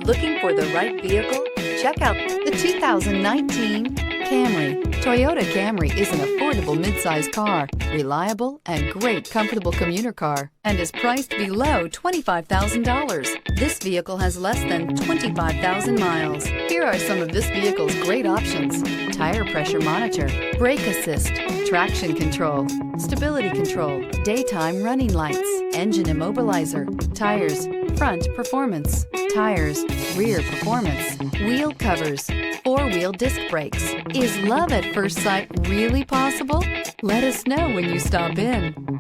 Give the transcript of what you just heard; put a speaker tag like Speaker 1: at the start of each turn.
Speaker 1: Looking for the right vehicle? Check out the 2019 Camry. Toyota Camry is an affordable midsize car, reliable and great comfortable commuter car, and is priced below $25,000. This vehicle has less than 25,000 miles. Here are some of this vehicle's great options: tire pressure monitor, brake assist, traction control, stability control, daytime running lights, engine immobilizer, tires, front performance, tires, rear performance, wheel covers, four-wheel disc brakes. Is love at first sight really possible? Let us know when you stop in.